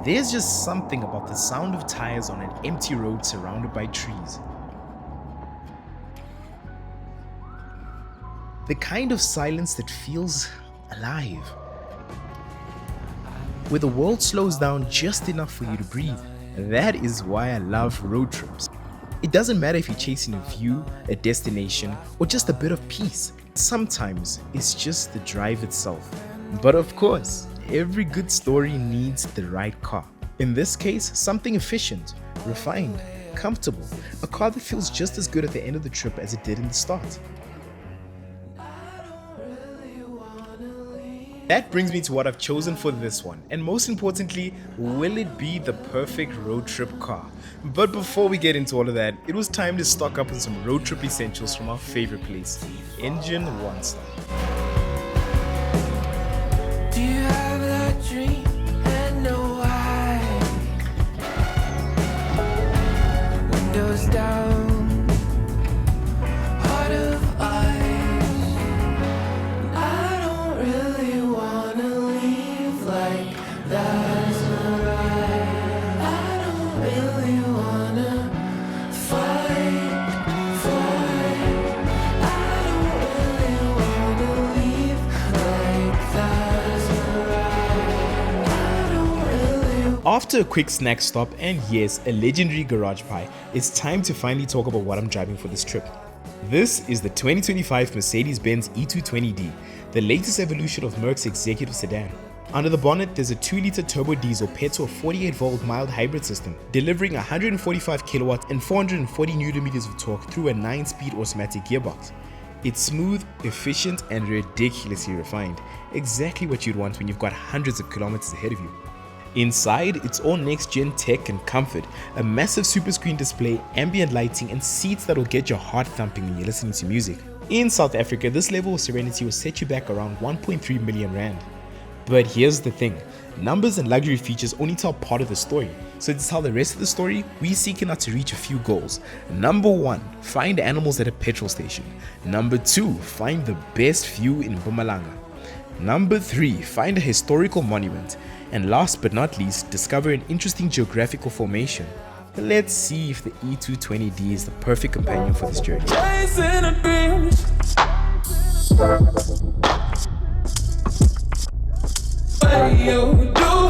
There's just something about the sound of tires on an empty road surrounded by trees. The kind of silence that feels alive. Where the world slows down just enough for you to breathe. That is why I love road trips. It doesn't matter if you're chasing a view, a destination, or just a bit of peace. Sometimes it's just the drive itself. But of course, every good story needs the right car. In this case, something efficient, refined, comfortable, a car that feels just as good at the end of the trip as it did in the start. That brings me to what I've chosen for this one, and most importantly, will it be the perfect road trip car? But before we get into all of that, it was time to stock up on some road trip essentials from our favorite place, Engine One Stop. Do you have that dream and know why? Windows down, heart of ice. I don't really wanna leave like that's not right. I don't really wanna fight. I don't really wanna leave like that's not right. I don't really. After a quick snack stop and yes, a legendary garage pie, it's time to finally talk about what I'm driving for this trip. This is the 2025 Mercedes-Benz E220D, the latest evolution of Merc's executive sedan. Under the bonnet, there's a 2-liter turbo diesel paired to a 48-volt mild hybrid system, delivering 145 kilowatts and 440 newton-meters of torque through a 9-speed automatic gearbox. It's smooth, efficient, and ridiculously refined, exactly what you'd want when you've got hundreds of kilometers ahead of you. Inside, it's all next-gen tech and comfort, a massive super screen display, ambient lighting, and seats that will get your heart thumping when you're listening to music. In South Africa, this level of serenity will set you back around 1.3 million rand. But here's the thing, numbers and luxury features only tell part of the story. So to tell the rest of the story, we're seeking out to reach a few goals. Number 1, find animals at a petrol station. Number 2, find the best view in Mpumalanga. Number 3, find a historical monument. And last but not least, discover an interesting geographical formation. Let's see if the E220D is the perfect companion for this journey. Chasing a dream. What you do,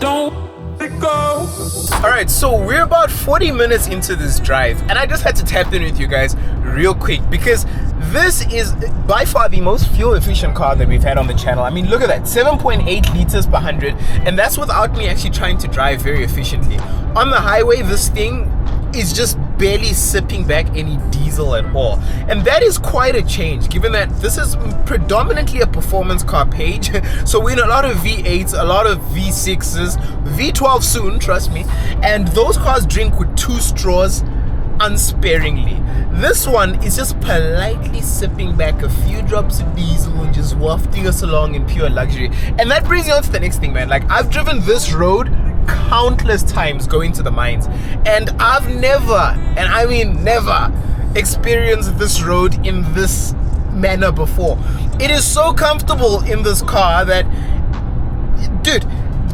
don't let go. Alright, so we're about 40 minutes into this drive, and I just had to tap in with you guys real quick because this is by far the most fuel efficient car that we've had on the channel. I mean, look at that, 7.8 liters per 100, and that's without me actually trying to drive very efficiently. On the highway, this thing is just barely sipping back any diesel at all, and that is quite a change given that this is predominantly a performance car page. So we're in a lot of V8s, a lot of V6s, V12 soon, trust me, and those cars drink with 2 straws unsparingly. This one is just politely sipping back a few drops of diesel and just wafting us along in pure luxury. And that brings me on to the next thing, man. Like, I've driven this road countless times going to the mines, and I've never, and I mean never, experienced this road in this manner before. It is so comfortable in this car that, dude,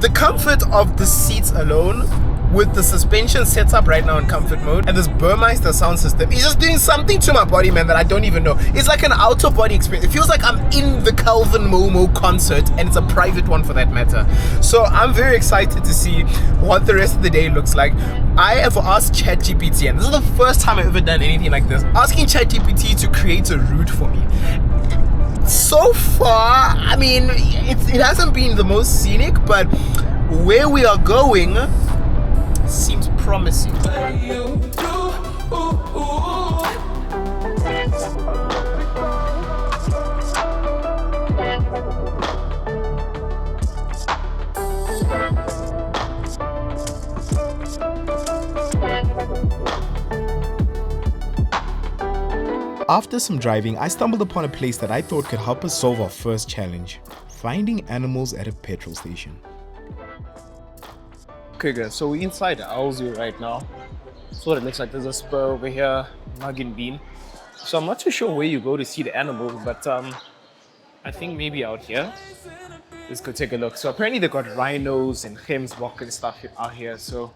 the comfort of the seats alone, with the suspension set up right now in comfort mode and this Burmeister sound system, is just doing something to my body, man, that I don't even know. It's like an outer body experience. It feels like I'm in the Calvin Momo concert, and it's a private one for that matter. So I'm very excited to see what the rest of the day looks like. I have asked ChatGPT, and this is the first time I've ever done anything like this, asking ChatGPT to create a route for me. So far, I mean, it hasn't been the most scenic, but where we are going seems promising. After some driving, I stumbled upon a place that I thought could help us solve our first challenge, finding animals at a petrol station. Okay guys, so we're inside the Owlsville right now. That's what it looks like. There's a spur over here, Mug and Bean. So I'm not too sure where you go to see the animals, but I think maybe out here. Let's go take a look. So apparently they got rhinos and gemsbok and stuff out here. So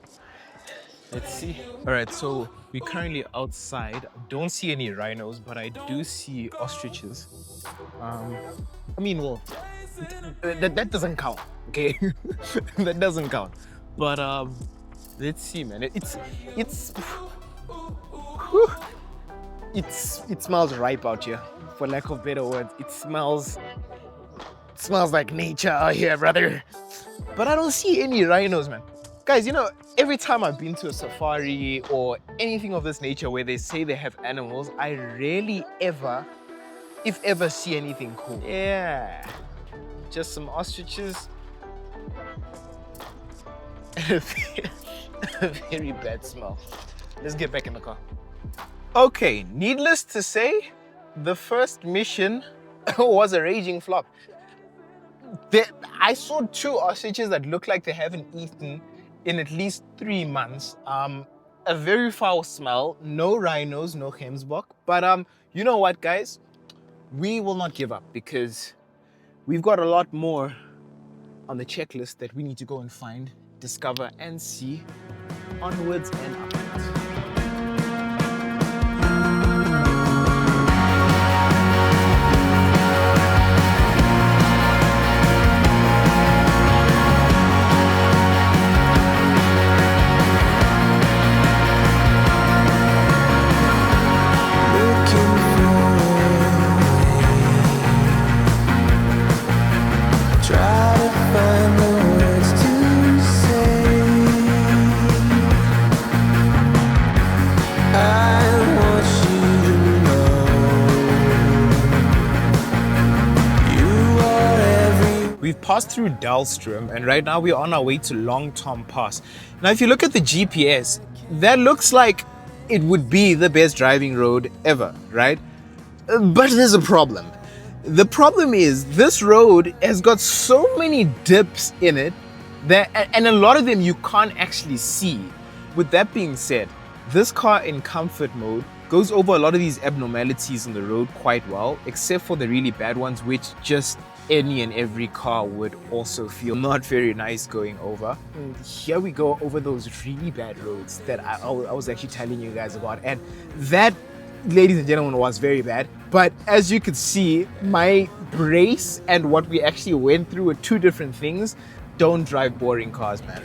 let's see. All right, so we're currently outside. I don't see any rhinos, but I do see ostriches. I mean, well, that doesn't count, okay? That doesn't count. But let's see, man. It smells ripe out here, for lack of better words. It smells like nature out here, brother. But I don't see any rhinos, man. Guys, you know, every time I've been to a safari or anything of this nature where they say they have animals, I rarely ever, if ever, see anything cool. Yeah, just some ostriches. A very bad smell. Let's get back in the car. Okay, needless to say, the first mission was a raging flop. I saw 2 ostriches that look like they haven't eaten in at least 3 months. A very foul smell, no rhinos, no gemsbok. But you know what, guys? We will not give up because we've got a lot more on the checklist that we need to go and find, discover, and see. Onwards and upwards. We've passed through Dalstrom and right now we're on our way to Long Tom Pass. Now if you look at the GPS, that looks like it would be the best driving road ever, right? But there's a problem. The problem is this road has got so many dips in it that, and a lot of them you can't actually see. With that being said, this car in comfort mode goes over a lot of these abnormalities on the road quite well, except for the really bad ones, which just any and every car would also feel not very nice going over. And here we go over those really bad roads that I was actually telling you guys about, and that, ladies and gentlemen, was very bad. But as you can see, my brace and what we actually went through were 2 different things. Don't drive boring cars, man.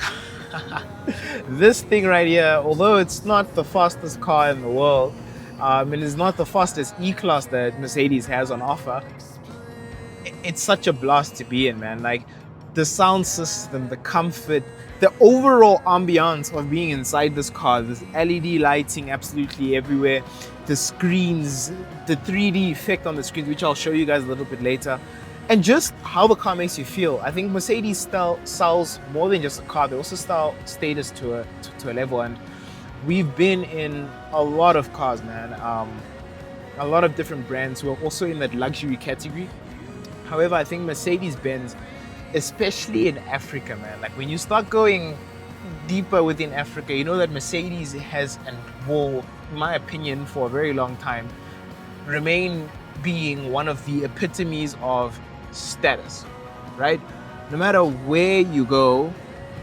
This thing right here, although it's not the fastest car in the world, and it's not the fastest E-Class that Mercedes has on offer, it's such a blast to be in, man. Like the sound system, the comfort, the overall ambiance of being inside this car, this LED lighting absolutely everywhere, the screens, the 3D effect on the screens, which I'll show you guys a little bit later, and just how the car makes you feel. I think Mercedes sells more than just a car. They also sell status to a level, and we've been in a lot of cars, man. A lot of different brands who are also in that luxury category. However, I think Mercedes-Benz, especially in Africa, man, like when you start going deeper within Africa, you know that Mercedes has, and will, in my opinion, for a very long time, remain being one of the epitomes of status, right? No matter where you go,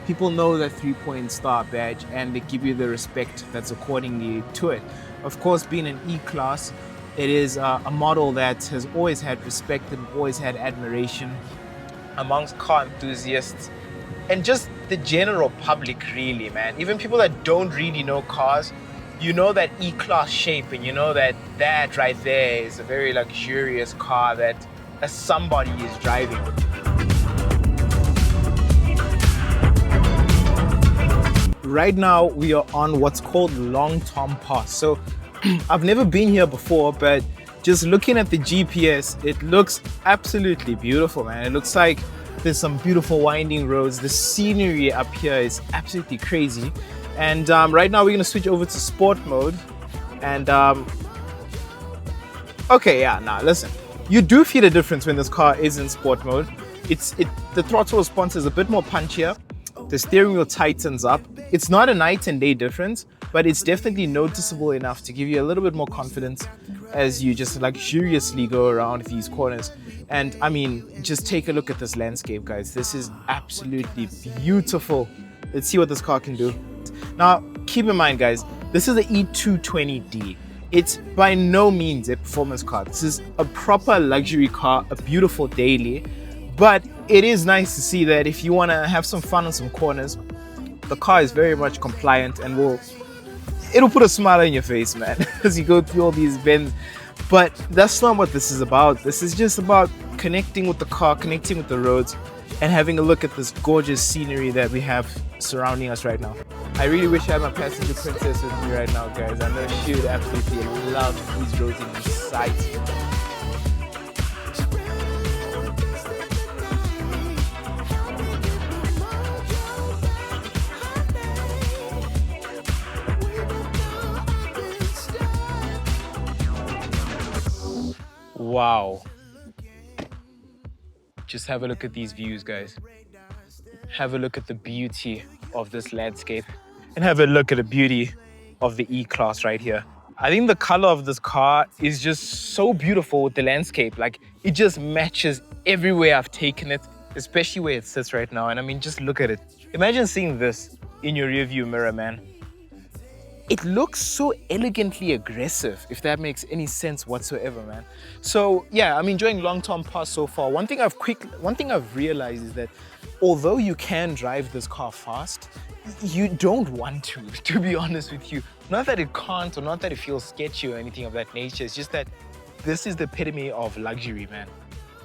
people know that 3-point star badge and they give you the respect that's accordingly to it. Of course, being an E-Class, it is a model that has always had respect and always had admiration amongst car enthusiasts and just the general public, really, man. Even people that don't really know cars, you know that E-Class shape, and you know that that right there is a very luxurious car that somebody is driving. Right now we are on what's called Long Tom Pass. So I've never been here before, but just looking at the GPS, it looks absolutely beautiful, man. It looks like there's some beautiful winding roads. The scenery up here is absolutely crazy. And right now we're gonna switch over to sport mode. And okay, yeah, now listen, you do feel a difference when this car is in sport mode. The throttle response is a bit more punchier. The steering wheel tightens up. It's not a night and day difference, but it's definitely noticeable enough to give you a little bit more confidence as you just luxuriously go around these corners. And I mean, just take a look at this landscape, guys. This is absolutely beautiful. Let's see what this car can do. Now, keep in mind, guys, this is the E220D. It's by no means a performance car. This is a proper luxury car, a beautiful daily. But it is nice to see that if you want to have some fun on some corners, the car is very much compliant and it'll put a smile on your face, man, as you go through all these bends. But that's not what this is about. This is just about connecting with the car, connecting with the roads, and having a look at this gorgeous scenery that we have surrounding us right now. I really wish I had my passenger princess with me right now, guys. I know she would absolutely love these roads and these sights. Wow. Just have a look at these views, guys. Have a look at the beauty of this landscape and have a look at the beauty of the E-Class right here. I think the color of this car is just so beautiful with the landscape. Like, it just matches everywhere I've taken it, especially where it sits right now. And I mean, just look at it. Imagine seeing this in your rearview mirror, man. It looks so elegantly aggressive, if that makes any sense whatsoever, man. So yeah, I'm enjoying long-term pass so far. One thing I've realized is that although you can drive this car fast, you don't want to be honest with you. Not that it can't, or not that it feels sketchy or anything of that nature. It's just that this is the epitome of luxury, man.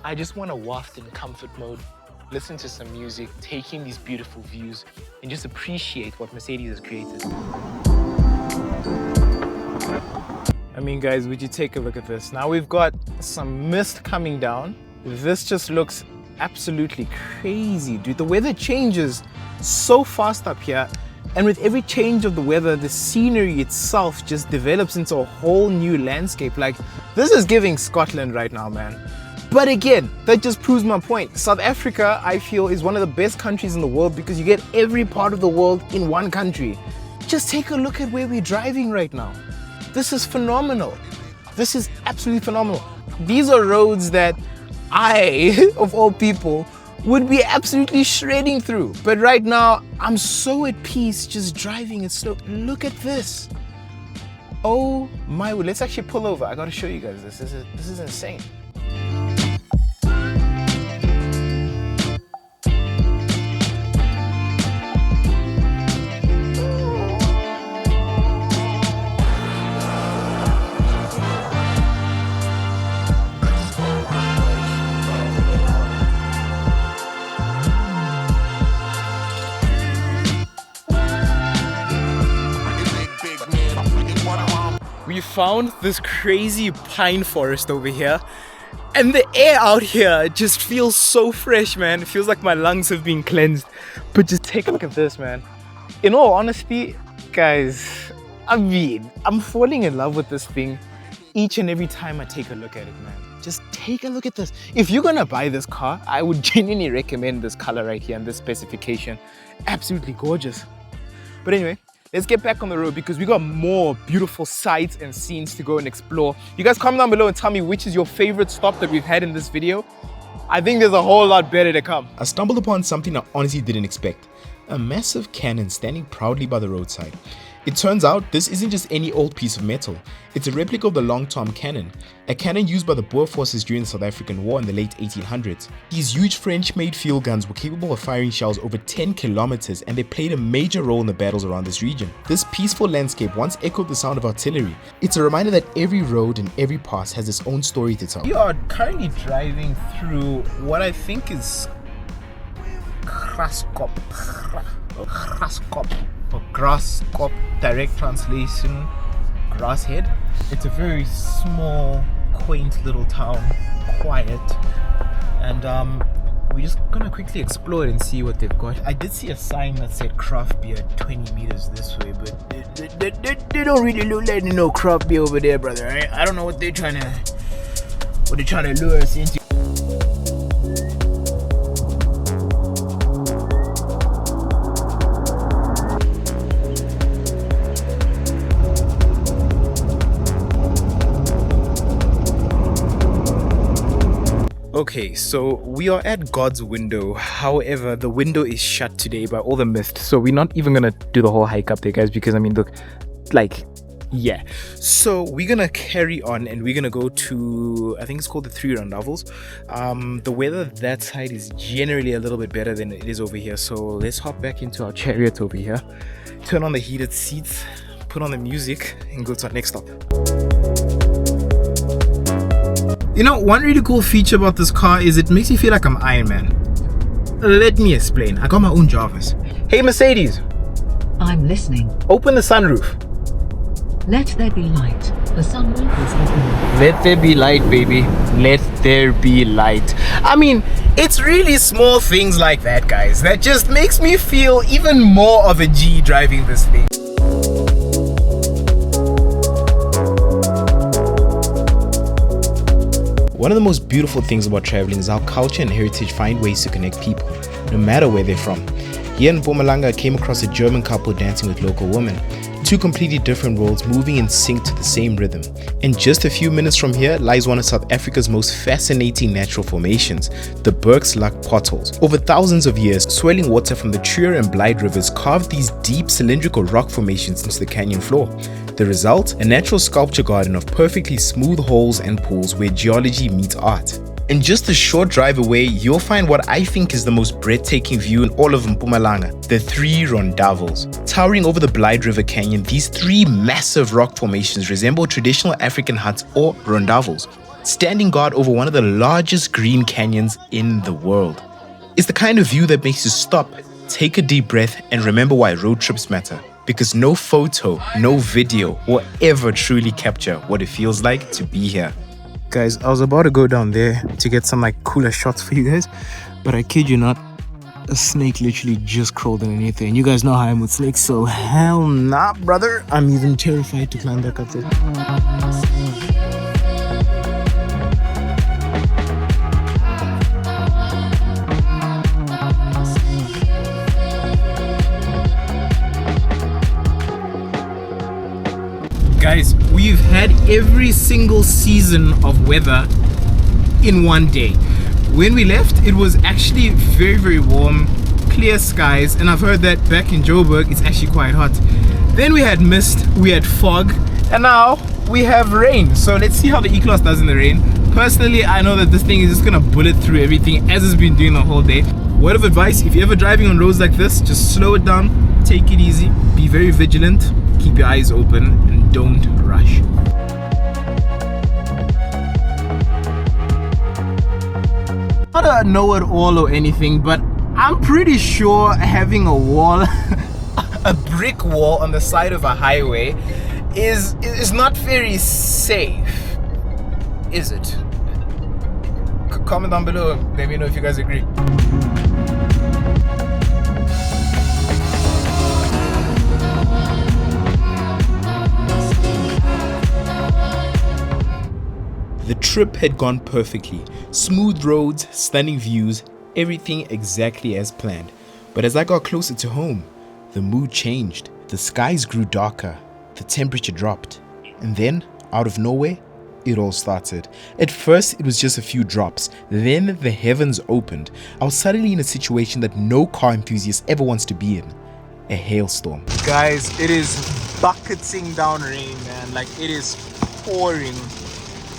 I just want to waft in comfort mode, listen to some music, take in these beautiful views, and just appreciate what Mercedes has created. I mean, guys, would you take a look at this? Now we've got some mist coming down. This just looks absolutely crazy, dude. The weather changes so fast up here, and with every change of the weather, the scenery itself just develops into a whole new landscape. Like, this is giving Scotland right now, man. But again, that just proves my point. South Africa, I feel, is one of the best countries in the world because you get every part of the world in one country. Just take a look at where we're driving right now. This is phenomenal. This is absolutely phenomenal. These are roads that I, of all people, would be absolutely shredding through. But right now, I'm so at peace just driving it slow. Look at this. Oh my word. Let's actually pull over. I gotta show you guys this. This is insane. We found this crazy pine forest over here, and the air out here just feels so fresh, man. It feels like my lungs have been cleansed. But just take a look at this, man. In all honesty, guys, I mean, I'm falling in love with this thing each and every time I take a look at it, man. Just take a look at this. If you're gonna buy this car, I would genuinely recommend this color right here and this specification. Absolutely gorgeous. But anyway, let's get back on the road because we got more beautiful sights and scenes to go and explore. You guys comment down below and tell me which is your favorite stop that we've had in this video. I think there's a whole lot better to come. I stumbled upon something I honestly didn't expect. A massive cannon standing proudly by the roadside. It turns out this isn't just any old piece of metal. It's a replica of the long-tom cannon, a cannon used by the Boer forces during the South African War in the late 1800s. These huge French-made field guns were capable of firing shells over 10 kilometers, and they played a major role in the battles around this region. This peaceful landscape once echoed the sound of artillery. It's a reminder that every road and every pass has its own story to tell. We are currently driving through what I think is Graskop. Graskop, direct translation, Grasshead. It's a very small, quaint little town, quiet, and we're just gonna quickly explore it and see what they've got. I did see a sign that said craft beer 20 meters this way, but they don't really look like no craft beer over there, brother. I don't know what they're trying to lure us into. Okay, so we are at God's window. However, the window is shut today by all the mist. So we're not even gonna do the whole hike up there, guys, because I mean, look, like, yeah. So we're gonna carry on and we're gonna go to, I think it's called the Three Rondavels. The weather that side is generally a little bit better than it is over here. So let's hop back into our chariot over here, turn on the heated seats, put on the music, and go to our next stop. You know, one really cool feature about this car is it makes me feel like I'm Iron Man. Let me explain. I got my own Jarvis. Hey Mercedes, I'm listening. open the sunroof. Let there be light. The sunroof is open. Let there be light, baby. Let there be light. I mean, it's really small things like that, guys, that just makes me feel even more of a G driving this thing. One of the most beautiful things about traveling is how culture and heritage find ways to connect people, no matter where they're from. Here in Mpumalanga, I came across a German couple dancing with local women. Two completely different worlds moving in sync to the same rhythm. And just a few minutes from here lies one of South Africa's most fascinating natural formations, the Bergslac potholes. Over thousands of years, swelling water from the Truer and Blyde rivers carved these deep cylindrical rock formations into the canyon floor. The result? A natural sculpture garden of perfectly smooth holes and pools where geology meets art. And just a short drive away, you'll find what I think is the most breathtaking view in all of Mpumalanga, the Three Rondavels. Towering over the Blyde River Canyon, these three massive rock formations resemble traditional African huts or rondavels, standing guard over one of the largest green canyons in the world. It's the kind of view that makes you stop, take a deep breath, and remember why road trips matter. Because no photo, no video will ever truly capture what it feels like to be here. Guys, I was about to go down there to get some like cooler shots for you guys, but I kid you not, a snake literally just crawled underneath there. And you guys know how I am with snakes, so hell nah, brother. I'm even terrified to climb back up there. Guys, we've had every single season of weather in one day. When we left, it was actually very, very warm, clear skies, and I've heard that back in Joburg, it's actually quite hot. Then we had mist, we had fog, and now we have rain. So let's see how the E-Class does in the rain. Personally, I know that this thing is just gonna bullet through everything as it's been doing the whole day. Word of advice, if you're ever driving on roads like this, just slow it down, take it easy, be very vigilant, keep your eyes open, and don't rush. Not a know-it-all or anything, but I'm pretty sure having a wall, a brick wall on the side of a highway is not very safe, is it? Comment down below, let me know if you guys agree. The trip had gone perfectly. Smooth roads, stunning views, everything exactly as planned. But as I got closer to home, the mood changed. The skies grew darker, the temperature dropped. And then, out of nowhere, it all started. At first, it was just a few drops. Then the heavens opened. I was suddenly in a situation that no car enthusiast ever wants to be in. A hailstorm. Guys, it is bucketing down rain, man. Like, it is pouring.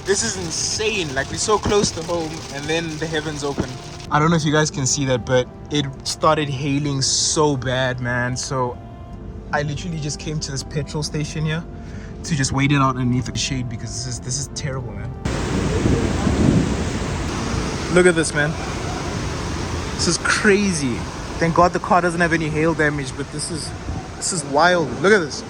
This is insane. Like, we're so close to home and then the heavens open. I don't know if you guys can see that, but it started hailing so bad, man. So I literally just came to this petrol station here to just wait it out underneath the shade because this is terrible, man. Look at this, man. This is crazy. Thank God the car doesn't have any hail damage, but this is wild. Look at this.